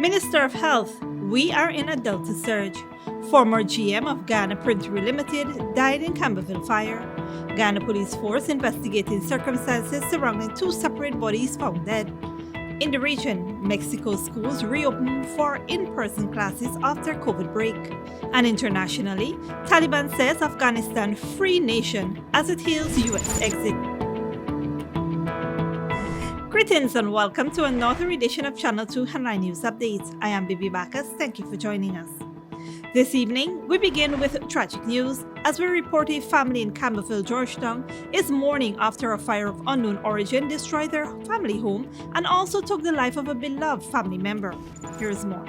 Minister of Health, we are in a Delta surge. Former GM of Ghana PRINTERY Limited died in Campbellville fire. Ghana Police Force investigating circumstances surrounding two separate bodies found dead. In the region, Mexico schools reopen for in-person classes after COVID break. And internationally, Taliban says Afghanistan free nation as it hails US exit. Greetings and welcome to another edition of Channel 2 Headline News Updates. I am Bibi Bacchus. Thank you for joining us. This evening, we begin with tragic news as we report a family in Campbellville, Georgetown is mourning after a fire of unknown origin destroyed their family home and also took the life of a beloved family member. Here's more.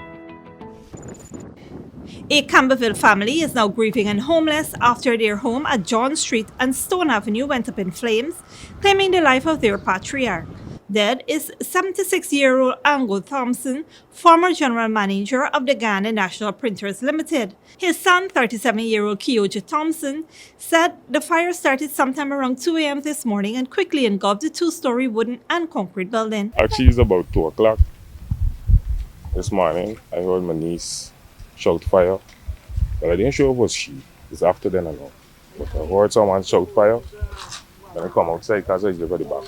A Campbellville family is now grieving and homeless after their home at John Street and Stone Avenue went up in flames, claiming the life of their patriarch. Dead is 76-year-old Ango Thompson, former general manager of the Ghana National Printers Limited. His son, 37-year-old Kyoja Thompson, said the fire started sometime around 2 a.m. this morning and quickly engulfed the two-story wooden and concrete building. Actually, it's about 2 o'clock this morning. I heard my niece shout fire, but I didn't sure it was she. It's after then I know. But I heard someone shout fire, then I come outside because I live at the back.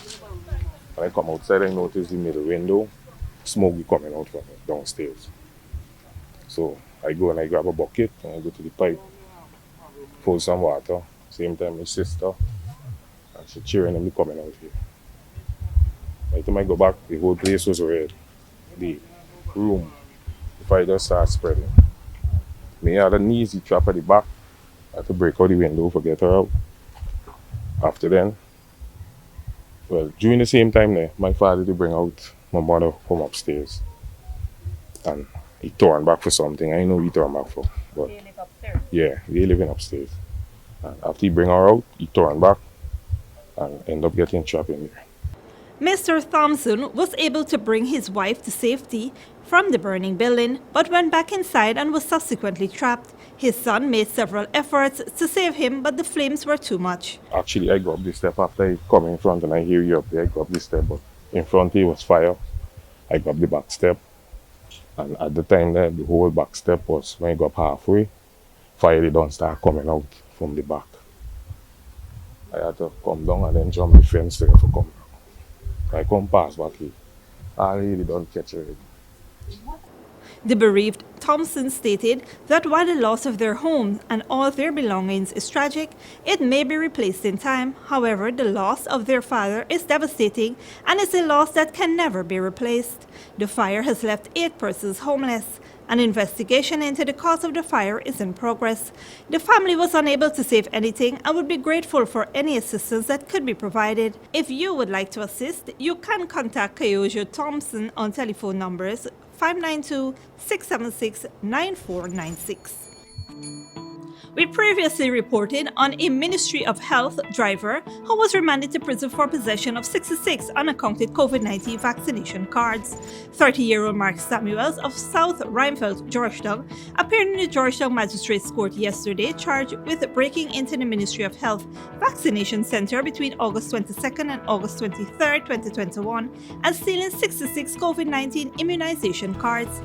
When I come outside, I noticed the middle window, smoke coming out from it downstairs. So I go and I grab a bucket and I go to the pipe, pull some water. Same time my sister, and she cheering and me coming out here. By the time I go back, the whole place was red. The room, the fire just started spreading. Me had an easy trap at the back. I had to break out the window to get her out. After then, well, during the same time there, my father did bring out my mother from upstairs. And he turned back for something. I know he turned back for. But They live upstairs? yeah, they living upstairs. And after he bring her out, he turned back and end up getting trapped in there. Mr. Thompson was able to bring his wife to safety from the burning building, but went back inside and was subsequently trapped. His son made several efforts to save him, but the flames were too much. Actually, I go up the step after I come in front and I hear you up there. I go up the step, but in front here was fire. I go up the back step. And at the time there, the whole back step was, when I go up halfway, fire they don't start coming out from the back. I had to come down and then jump the fence there for come. I come past back here. I really don't catch it. The bereaved Thompson stated that while the loss of their home and all their belongings is tragic, it may be replaced in time. However, the loss of their father is devastating and is a loss that can never be replaced. The fire has left 8 persons homeless. An investigation into the cause of the fire is in progress. The family was unable to save anything and would be grateful for any assistance that could be provided. If you would like to assist, you can contact Kyoja Thompson on telephone numbers 592-676-9496. We previously reported on a Ministry of Health driver who was remanded to prison for possession of 66 unaccounted COVID-19 vaccination cards. 30-year-old Mark Samuels of South Rhinefeld, Georgetown, appeared in the Georgetown Magistrates Court yesterday charged with breaking into the Ministry of Health vaccination center between August 22nd and August 23rd, 2021 and stealing 66 COVID-19 immunization cards.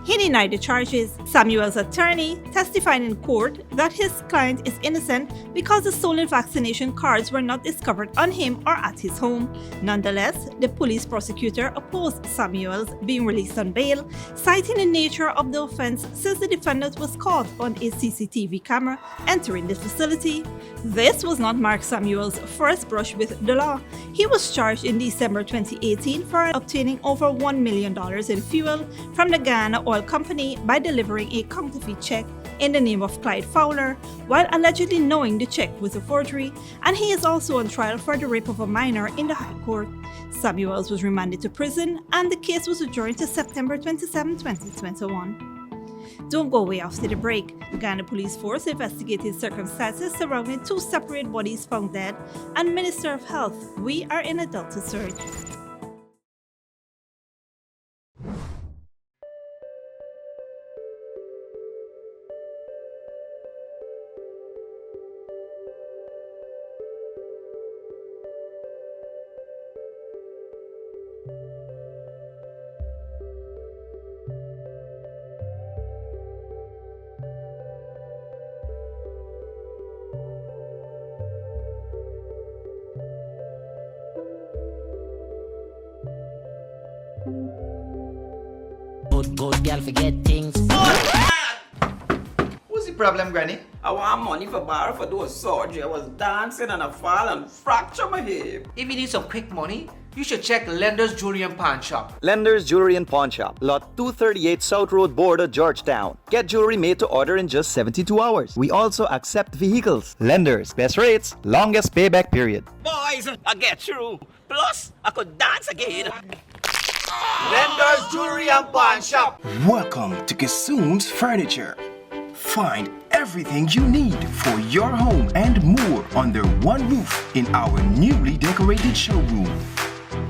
He denied the charges. Samuel's attorney testified in court that his client is innocent because the stolen vaccination cards were not discovered on him or at his home. Nonetheless, the police prosecutor opposed Samuel's being released on bail, citing the nature of the offense since the defendant was caught on a CCTV camera entering the facility. This was not Mark Samuel's first brush with the law. He was charged in December 2018 for obtaining over $1 million in fuel from the Ghana Oil Company by delivering a counterfeit check in the name of Clyde Fowler, while allegedly knowing the check was a forgery, and he is also on trial for the rape of a minor in the High Court. Samuels was remanded to prison, and the case was adjourned to September 27, 2021. Don't go away after the break. Ghana Police Force investigated circumstances surrounding 2 separate bodies found dead, and Minister of Health, we are in a Delta surge. good girl forget things. What's the problem, Granny? I want money for borrow for those surgery. I was dancing and I fall and fracture my hip. If you need some quick money, you should check Lender's Jewelry and Pawn Shop. Lender's Jewelry and Pawn Shop, Lot 238 South Road Border, Georgetown. Get jewelry made to order in just 72 hours. We also accept vehicles. Lender's, best rates, longest payback period. Boys, I get through. Plus, I could dance again. Lender's Jewelry and Pawn Shop. Welcome to Kissoon's Furniture. Find everything you need for your home and more under one roof in our newly decorated showroom.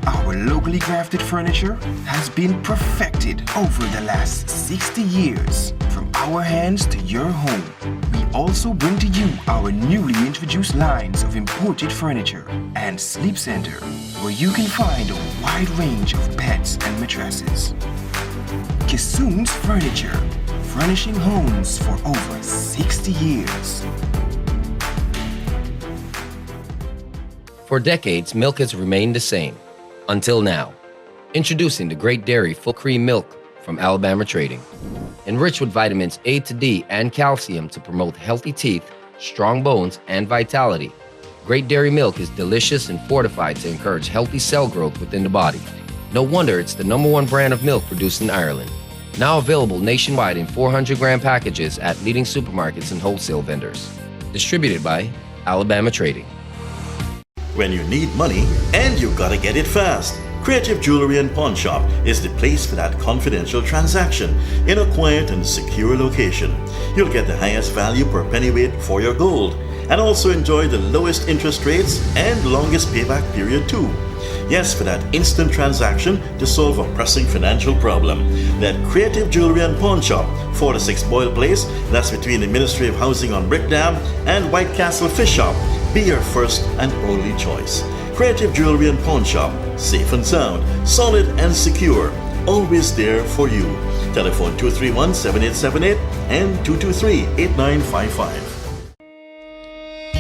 Our locally crafted furniture has been perfected over the last 60 years. From our hands to your home, we also bring to you our newly introduced lines of imported furniture and sleep center, where you can find a wide range of beds and mattresses. Kissoon's Furniture, furnishing homes for over 60 years. For decades, milk has remained the same. Until now. Introducing the Great Dairy Full Cream Milk from Alabama Trading. Enriched with vitamins A to D and calcium to promote healthy teeth, strong bones, and vitality. Great Dairy Milk is delicious and fortified to encourage healthy cell growth within the body. No wonder it's the #1 brand of milk produced in Ireland. Now available nationwide in 400-gram packages at leading supermarkets and wholesale vendors. Distributed by Alabama Trading. When you need money and you gotta get it fast, Creative Jewelry and Pawn Shop is the place for that confidential transaction in a quiet and secure location. You'll get the highest value per pennyweight for your gold and also enjoy the lowest interest rates and longest payback period too. Yes, for that instant transaction to solve a pressing financial problem. That Creative Jewelry and Pawn Shop, 46 Boyle Place, that's between the Ministry of Housing on Brickdam and White Castle Fish Shop. Be your first and only choice. Creative Jewelry and Pawn Shop, safe and sound, solid and secure, always there for you. Telephone 231-7878 and 223-8955.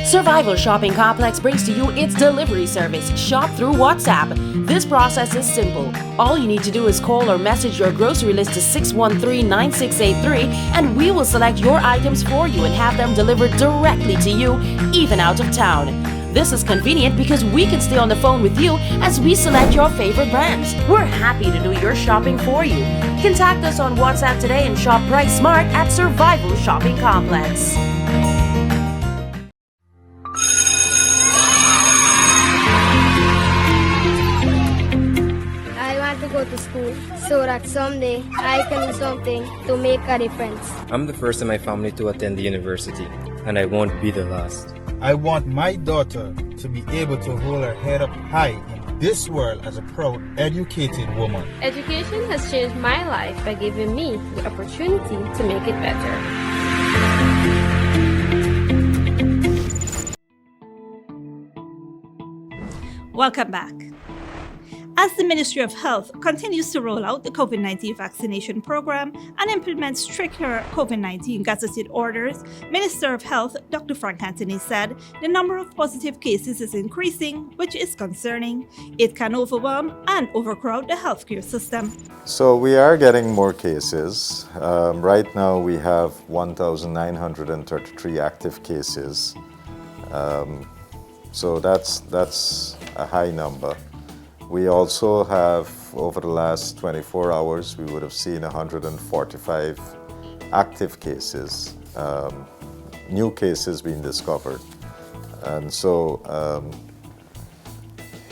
Survival Shopping Complex brings to you its delivery service, Shop Through WhatsApp. This process is simple. All you need to do is call or message your grocery list to 613-9683 and we will select your items for you and have them delivered directly to you, even out of town. This is convenient because we can stay on the phone with you as we select your favorite brands. We're happy to do your shopping for you. Contact us on WhatsApp today and shop Price Smart at Survival Shopping Complex. Go to school so that someday I can do something to make a difference. I'm the first in my family to attend the university, and I won't be the last. I want my daughter to be able to hold her head up high in this world as a proud, educated woman. Education has changed my life by giving me the opportunity to make it better. Welcome back. As the Ministry of Health continues to roll out the COVID-19 vaccination program and implement stricter COVID-19 gazetted orders, Minister of Health Dr. Frank Anthony said the number of positive cases is increasing, which is concerning. It can overwhelm and overcrowd the healthcare system. So we are getting more cases. Right now we have 1,933 active cases. So that's a high number. We also have, over the last 24 hours, we would have seen 145 active cases, new cases being discovered. And so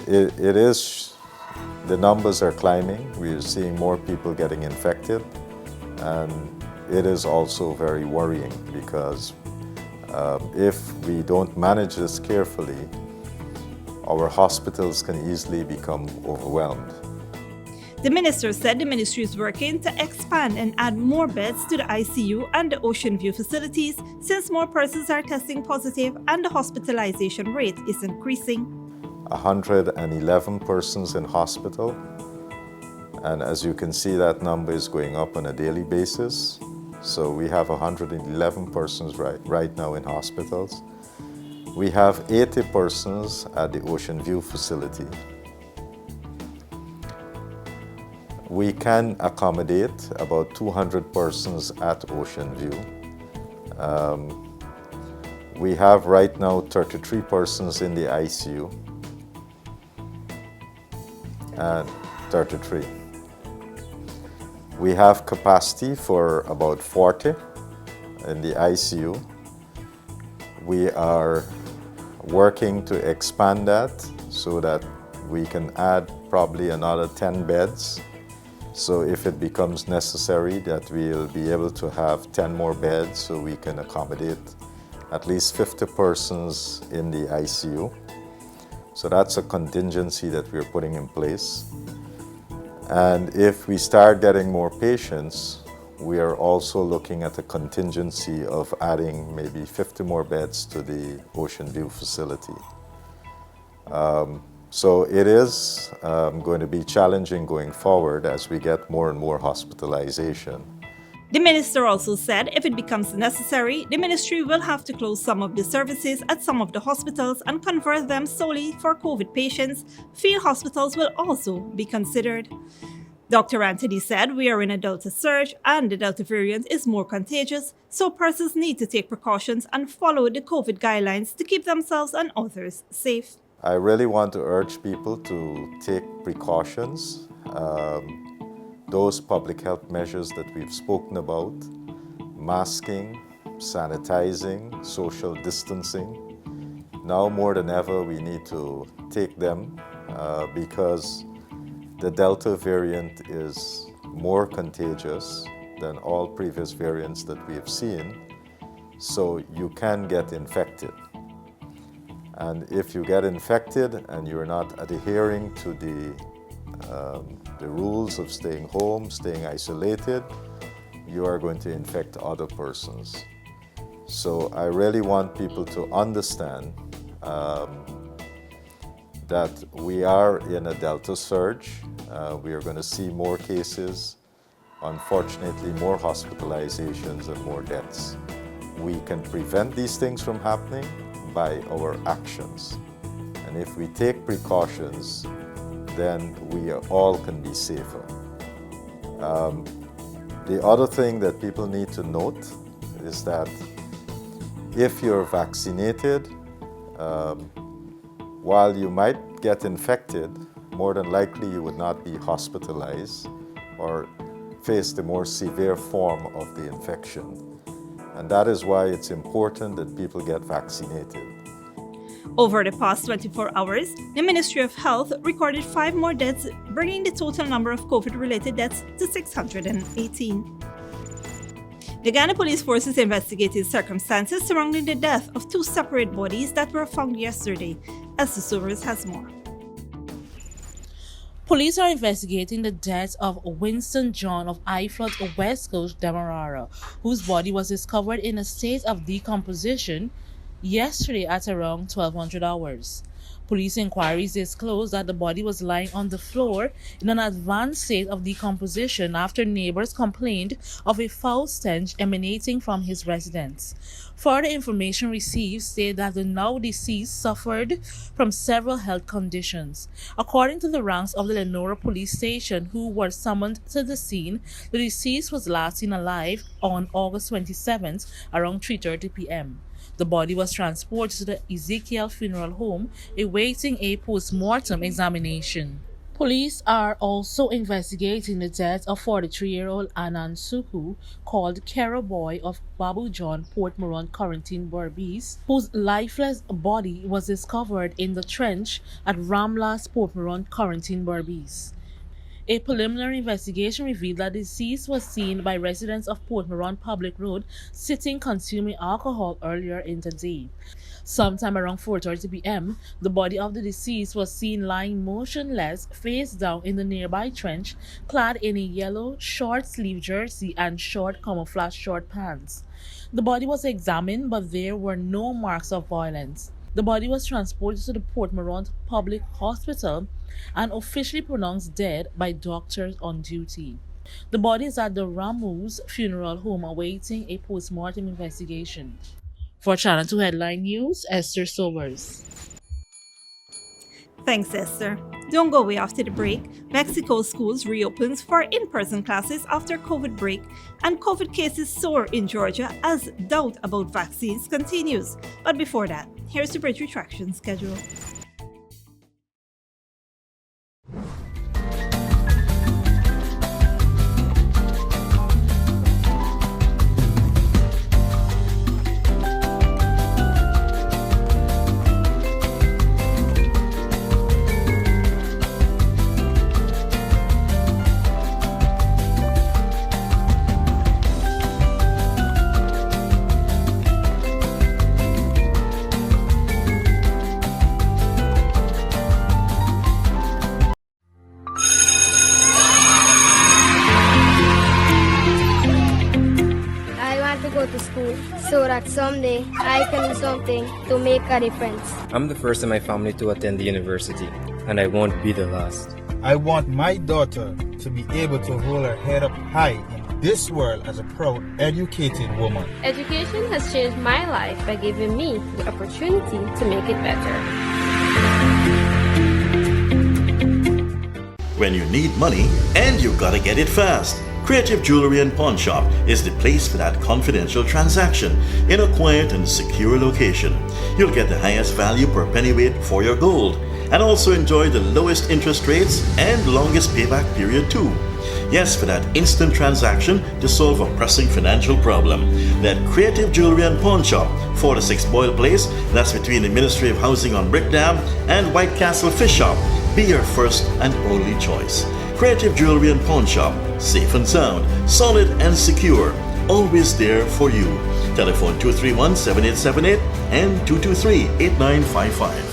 the numbers are climbing. We're seeing more people getting infected. And it is also very worrying because if we don't manage this carefully, our hospitals can easily become overwhelmed. The minister said the ministry is working to expand and add more beds to the ICU and the Ocean View facilities since more persons are testing positive and the hospitalization rate is increasing. 111 persons in hospital, and as you can see, that number is going up on a daily basis. So we have 111 persons right now in hospitals. We have 80 persons at the Ocean View facility. We can accommodate about 200 persons at Ocean View. We have right now 33 persons in the ICU. And 33. We have capacity for about 40 in the ICU. We are working to expand that so that we can add probably another 10 beds. So if it becomes necessary that we'll be able to have 10 more beds so we can accommodate at least 50 persons in the ICU. So that's a contingency that we're putting in place. And if we start getting more patients, we are also looking at a contingency of adding maybe 50 more beds to the Ocean View facility. So it is going to be challenging going forward as we get more and more hospitalization. The minister also said if it becomes necessary, the ministry will have to close some of the services at some of the hospitals and convert them solely for COVID patients. Field hospitals will also be considered. Dr. Anthony said we are in a Delta surge and the Delta variant is more contagious, so persons need to take precautions and follow the COVID guidelines to keep themselves and others safe. I really want to urge people to take precautions. Those public health measures that we've spoken about, masking, sanitizing, social distancing. Now more than ever, we need to take them because the Delta variant is more contagious than all previous variants that we have seen, so you can get infected. And if you get infected and you're not adhering to the rules of staying home, staying isolated, you are going to infect other persons. So I really want people to understand that we are in a Delta surge. We are going to see more cases, unfortunately more hospitalizations and more deaths. We can prevent these things from happening by our actions. And if we take precautions, then we all can be safer. The other thing that people need to note is that if you're vaccinated, while you might get infected, more than likely you would not be hospitalized or face the more severe form of the infection. And that is why it's important that people get vaccinated. Over the past 24 hours, the Ministry of Health recorded 5 more deaths, bringing the total number of COVID-related deaths to 618. The Ghana Police Force is investigating circumstances surrounding the death of 2 separate bodies that were found yesterday. Esther Summers has more. Police are investigating the death of Winston John of Iflot, West Coast, Demerara, whose body was discovered in a state of decomposition yesterday at around 1200 hours. Police inquiries disclosed that the body was lying on the floor in an advanced state of decomposition after neighbors complained of a foul stench emanating from his residence. Further information received stated that the now deceased suffered from several health conditions. According to the ranks of the Lenora police station who were summoned to the scene, the deceased was last seen alive on August 27th around 3:30 p.m. The body was transported to the Ezekiel Funeral Home, awaiting a post-mortem examination. Police are also investigating the death of 43-year-old Anan Suhu, called Kera Boy of Babu John, Port Moron, Quarantine, Berbice, whose lifeless body was discovered in the trench at Ramlas, Port Moron, Quarantine, Berbice. A preliminary investigation revealed that the deceased was seen by residents of Port Moron Public Road sitting consuming alcohol earlier in the day. Sometime around 4:30 p.m., the body of the deceased was seen lying motionless face down in the nearby trench, clad in a yellow short-sleeved jersey and short camouflage short pants. The body was examined, but there were no marks of violence. The body was transported to the Port Moron Public Hospital and officially pronounced dead by doctors on duty. The body is at the Ramus Funeral Home awaiting a post-mortem investigation. For Channel 2 Headline News, Esther Sobers. Thanks, Esther. Don't go away after the break. Mexico schools reopens for in-person classes after COVID break, and COVID cases soar in Georgia as doubt about vaccines continues. But before that, here's the bridge retraction schedule. So that someday I can do something to make a difference. I'm the first in my family to attend the university, and I won't be the last. I want my daughter to be able to hold her head up high in this world as a proud, educated woman. Education has changed my life by giving me the opportunity to make it better. When you need money and you gotta get it fast, Creative Jewelry and Pawn Shop is the place for that confidential transaction in a quiet and secure location. You'll get the highest value per pennyweight for your gold and also enjoy the lowest interest rates and longest payback period too. Yes, for that instant transaction to solve a pressing financial problem. That Creative Jewelry and Pawn Shop, 46 Boyle Place, that's between the Ministry of Housing on Brick Dam and White Castle Fish Shop. Be your first and only choice. Creative Jewelry and Pawn Shop, safe and sound, solid and secure, always there for you. Telephone 231-7878 and 223-8955.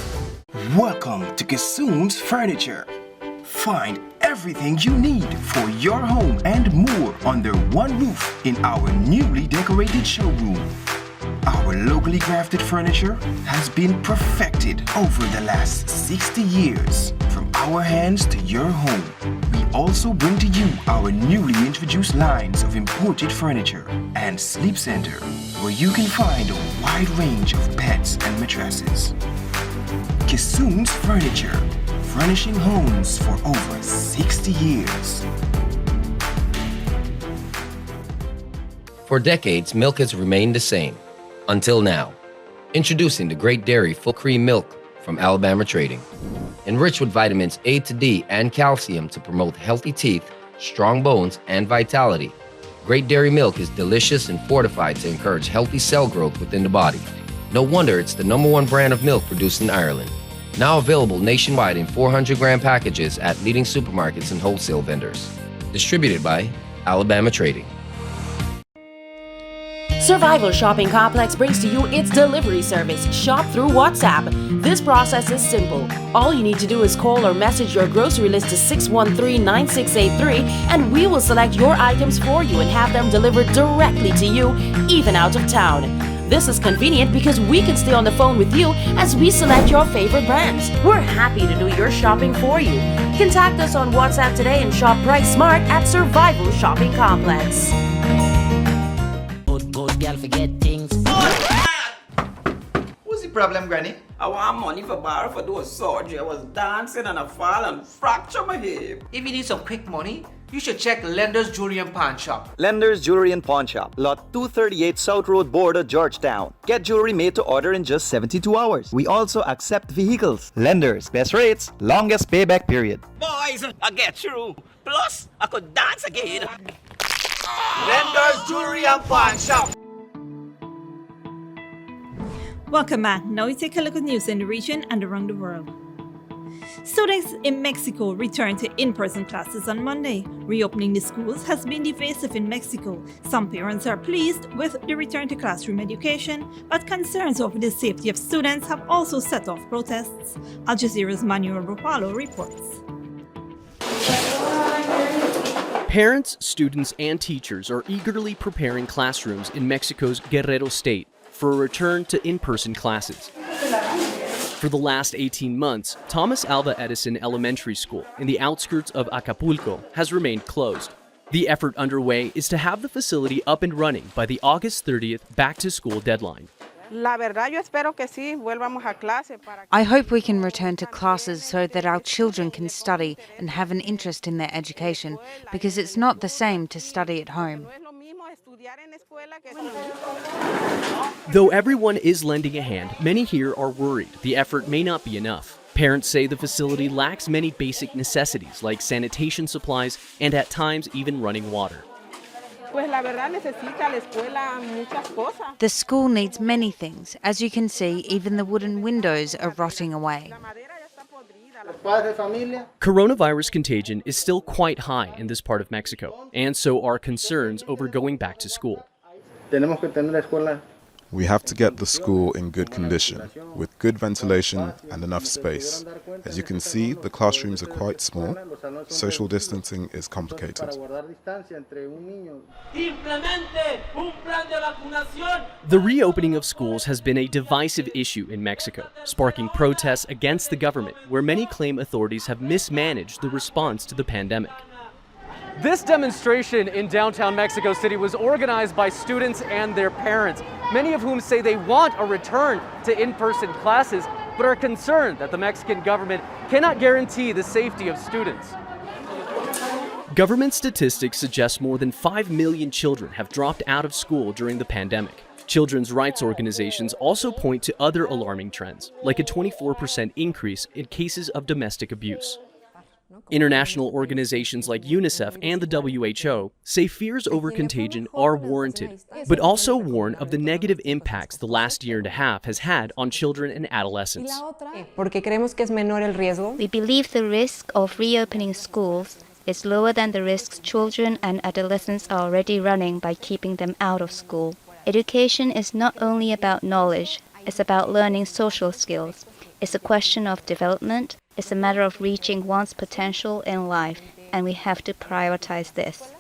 Welcome to Kissoon's Furniture. Find everything you need for your home and more under one roof in our newly decorated showroom. Our locally crafted furniture has been perfected over the last 60 years. From our hands to your home, we also bring to you our newly introduced lines of imported furniture and sleep center, where you can find a wide range of beds and mattresses. Kissoon's Furniture, furnishing homes for over 60 years. For decades, milk has remained the same. Until now. Introducing the Great Dairy Full Cream Milk from Alabama Trading. Enriched with vitamins A to D and calcium to promote healthy teeth, strong bones, and vitality. Great Dairy Milk is delicious and fortified to encourage healthy cell growth within the body. No wonder it's the #1 brand of milk produced in Ireland. Now available nationwide in 400-gram packages at leading supermarkets and wholesale vendors. Distributed by Alabama Trading. Survival Shopping Complex brings to you its delivery service, Shop Through WhatsApp. This process is simple. All you need to do is call or message your grocery list to 613-9683 and we will select your items for you and have them delivered directly to you, even out of town. This is convenient because we can stay on the phone with you as we select your favorite brands. We're happy to do your shopping for you. Contact us on WhatsApp today and shop Price Smart at Survival Shopping Complex. Good girl forget things. What's the problem, Granny? I want money for borrow for those surgery. I was dancing and I fall and fracture my hip. If you need some quick money, you should check Lender's Jewelry and Pawn Shop. Lender's Jewelry and Pawn Shop, Lot 238 South Road Border, Georgetown. Get jewelry made to order in just 72 hours. We also accept vehicles. Lenders, best rates, longest payback period. Boys, I get through. Plus, I could dance again. Lender's Jewelry and Pawn Shop. Welcome back. Now we take a look at news in the region and around the world. Students in Mexico returned to in-person classes on Monday. Reopening the schools has been divisive in Mexico. Some parents are pleased with the return to classroom education, but concerns over the safety of students have also set off protests. Al Jazeera's Manuel Ropalo reports. Parents, students, and teachers are eagerly preparing classrooms in Mexico's Guerrero state for a return to in-person classes. For the last 18 months, Thomas Alva Edison Elementary School in the outskirts of Acapulco has remained closed. The effort underway is to have the facility up and running by the August 30th back-to-school deadline. I hope we can return to classes so that our children can study and have an interest in their education, because it's not the same to study at home. Though everyone is lending a hand, many here are worried the effort may not be enough. Parents say the facility lacks many basic necessities like sanitation supplies and at times even running water. The school needs many things. As you can see, even the wooden windows are rotting away. Coronavirus contagion is still quite high in this part of Mexico, and so are concerns over going back to school. We have to get the school in good condition, with good ventilation and enough space. As you can see, the classrooms are quite small. Social distancing is complicated. The reopening of schools has been a divisive issue in Mexico, sparking protests against the government, where many claim authorities have mismanaged the response to the pandemic. This demonstration in downtown Mexico City was organized by students and their parents, many of whom say they want a return to in-person classes, but are concerned that the Mexican government cannot guarantee the safety of students. Government statistics suggest more than 5 million children have dropped out of school during the pandemic. Children's rights organizations also point to other alarming trends, like a 24% increase in cases of domestic abuse. International organizations like UNICEF and the WHO say fears over contagion are warranted, but also warn of the negative impacts the last year and a half has had on children and adolescents. We believe the risk of reopening schools is lower than the risks children and adolescents are already running by keeping them out of school. Education is not only about knowledge, it's about learning social skills. It's a question of development. It's a matter of reaching one's potential in life, and we have to prioritize this.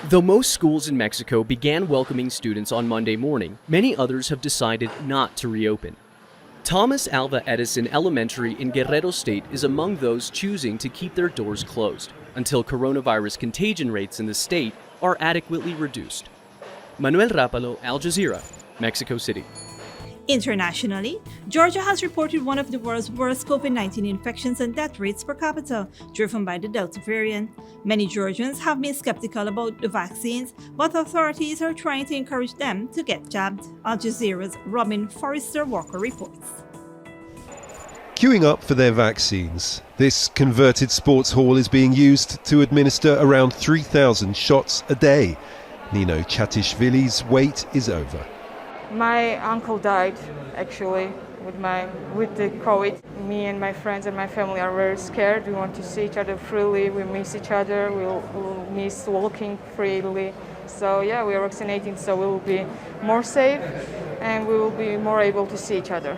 Though most schools in Mexico began welcoming students on Monday morning, many others have decided not to reopen. Thomas Alva Edison Elementary in Guerrero State is among those choosing to keep their doors closed until coronavirus contagion rates in the state are adequately reduced. Manuel Rapalo, Al Jazeera, Mexico City. Internationally, Georgia has reported one of the world's worst COVID-19 infections and death rates per capita, driven by the Delta variant. Many Georgians have been skeptical about the vaccines, but authorities are trying to encourage them to get jabbed. Al Jazeera's Robin Forrester Walker reports. Queuing up for their vaccines, this converted sports hall is being used to administer around 3,000 shots a day. Nino Chatishvili's wait is over. My uncle died, actually, with the COVID. Me and my friends and my family are very scared. We want to see each other freely. We miss each other. We'll miss walking freely. So yeah, we are vaccinating, so we will be more safe and we will be more able to see each other.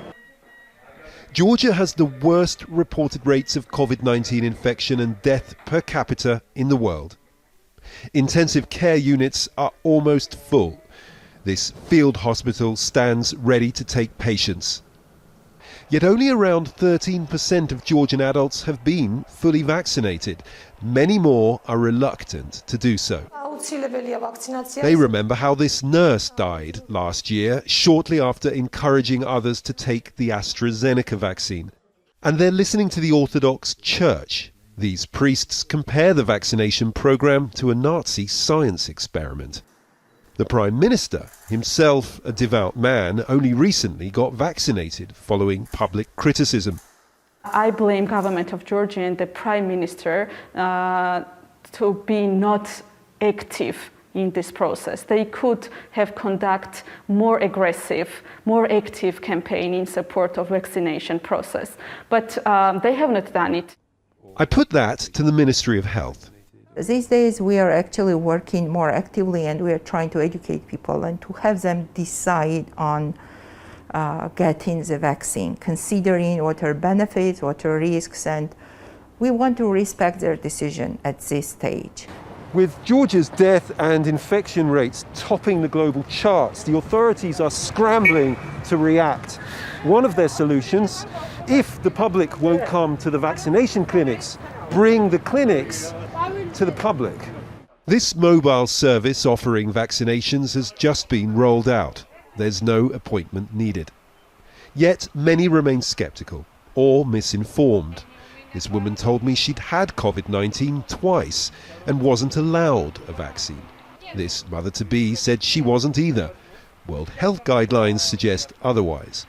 Georgia has the worst reported rates of COVID-19 infection and death per capita in the world. Intensive care units are almost full. This field hospital stands ready to take patients. Yet only around 13% of Georgian adults have been fully vaccinated. Many more are reluctant to do so. They remember how this nurse died last year, shortly after encouraging others to take the AstraZeneca vaccine. And they're listening to the Orthodox Church. These priests compare the vaccination program to a Nazi science experiment. The Prime Minister, himself a devout man, only recently got vaccinated following public criticism. I blame government of Georgia and the Prime Minister to be not active in this process. They could have conducted more aggressive, more active campaign in support of vaccination process, but they have not done it. I put that to the Ministry of Health. These days we are actually working more actively and we are trying to educate people and to have them decide on getting the vaccine, considering what are benefits, what are risks, and we want to respect their decision at this stage. With Georgia's death and infection rates topping the global charts, the authorities are scrambling to react. One of their solutions, if the public won't come to the vaccination clinics, bring the clinics to the public. This mobile service offering vaccinations has just been rolled out. There's no appointment needed. Yet many remain sceptical or misinformed. This woman told me she'd had COVID-19 twice and wasn't allowed a vaccine. This mother-to-be said she wasn't either. World Health guidelines suggest otherwise.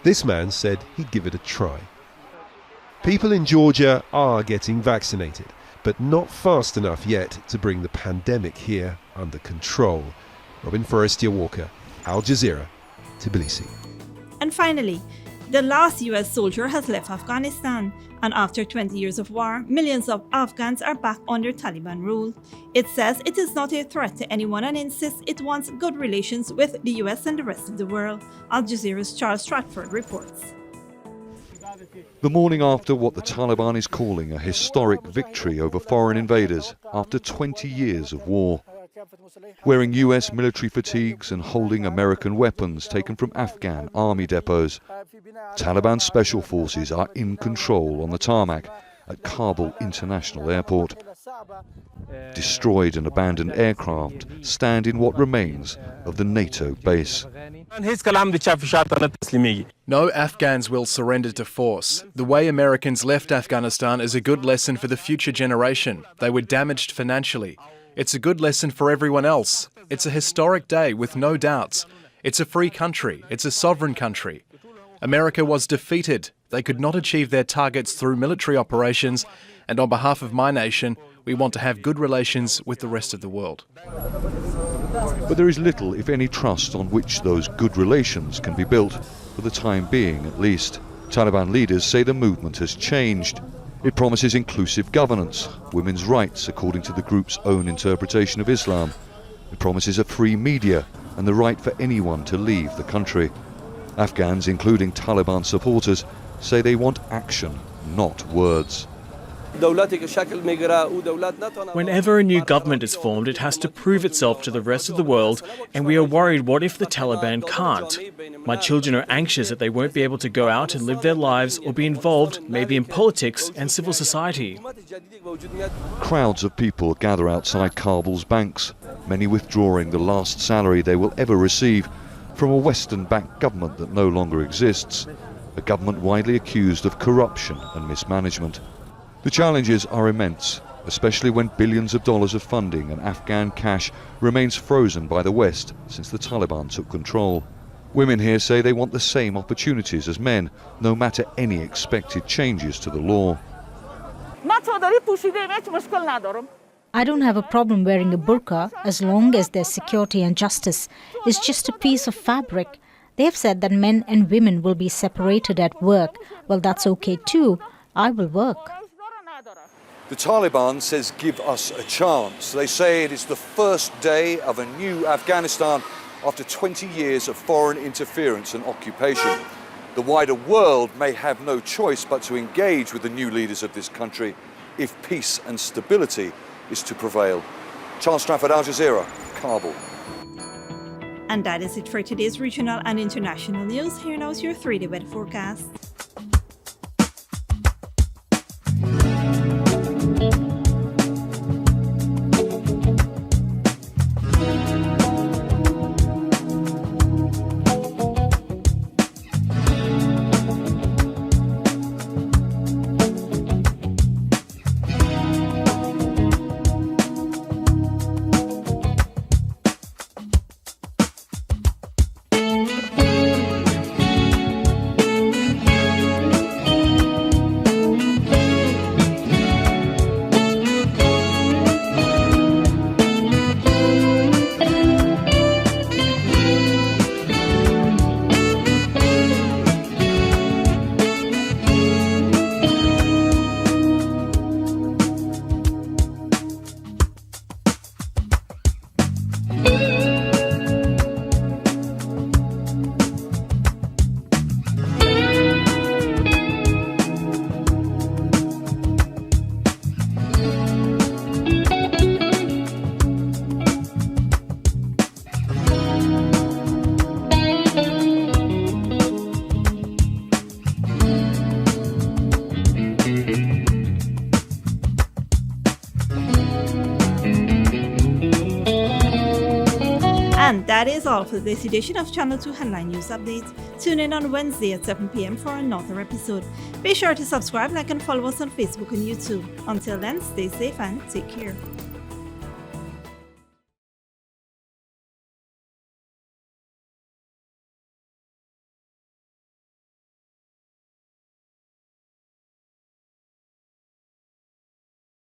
This man said he'd give it a try. People in Georgia are getting vaccinated, but not fast enough yet to bring the pandemic here under control. Robin Forestier-Walker, Al Jazeera, Tbilisi. And finally, the last US soldier has left Afghanistan, and after 20 years of war, millions of Afghans are back under Taliban rule. It says it is not a threat to anyone and insists it wants good relations with the US and the rest of the world. Al Jazeera's Charles Stratford reports. The morning after what the Taliban is calling a historic victory over foreign invaders after 20 years of war. Wearing US military fatigues and holding American weapons taken from Afghan army depots, Taliban special forces are in control on the tarmac at Kabul International Airport. Destroyed and abandoned aircraft stand in what remains of the NATO base. No Afghans will surrender to force. The way Americans left Afghanistan is a good lesson for the future generation. They were damaged financially. It's a good lesson for everyone else. It's a historic day with no doubts. It's a free country. It's a sovereign country. America was defeated. They could not achieve their targets through military operations, and on behalf of my nation, we want to have good relations with the rest of the world. But there is little, if any, trust on which those good relations can be built, for the time being at least. Taliban leaders say the movement has changed. It promises inclusive governance, women's rights according to the group's own interpretation of Islam. It promises a free media and the right for anyone to leave the country. Afghans, including Taliban supporters, say they want action, not words. Whenever a new government is formed, it has to prove itself to the rest of the world, and we are worried what if the Taliban can't? My children are anxious that they won't be able to go out and live their lives or be involved, maybe in politics and civil society. Crowds of people gather outside Kabul's banks, many withdrawing the last salary they will ever receive from a Western-backed government that no longer exists, a government widely accused of corruption and mismanagement. The challenges are immense, especially when billions of dollars of funding and Afghan cash remains frozen by the West since the Taliban took control. Women here say they want the same opportunities as men, no matter any expected changes to the law. I don't have a problem wearing a burqa as long as there's security and justice. It's just a piece of fabric. They have said that men and women will be separated at work. Well, that's okay too. I will work. The Taliban says give us a chance. They say it is the first day of a new Afghanistan after 20 years of foreign interference and occupation. The wider world may have no choice but to engage with the new leaders of this country if peace and stability is to prevail. Charles Stratford, Al Jazeera, Kabul. And that is it for today's regional and international news. Here now is your 3-day weather forecast. And that is all for this edition of Channel 2 Headline News Updates. Tune in on Wednesday at 7 p.m. for another episode. Be sure to subscribe, like and follow us on Facebook and YouTube. Until then, stay safe and take care.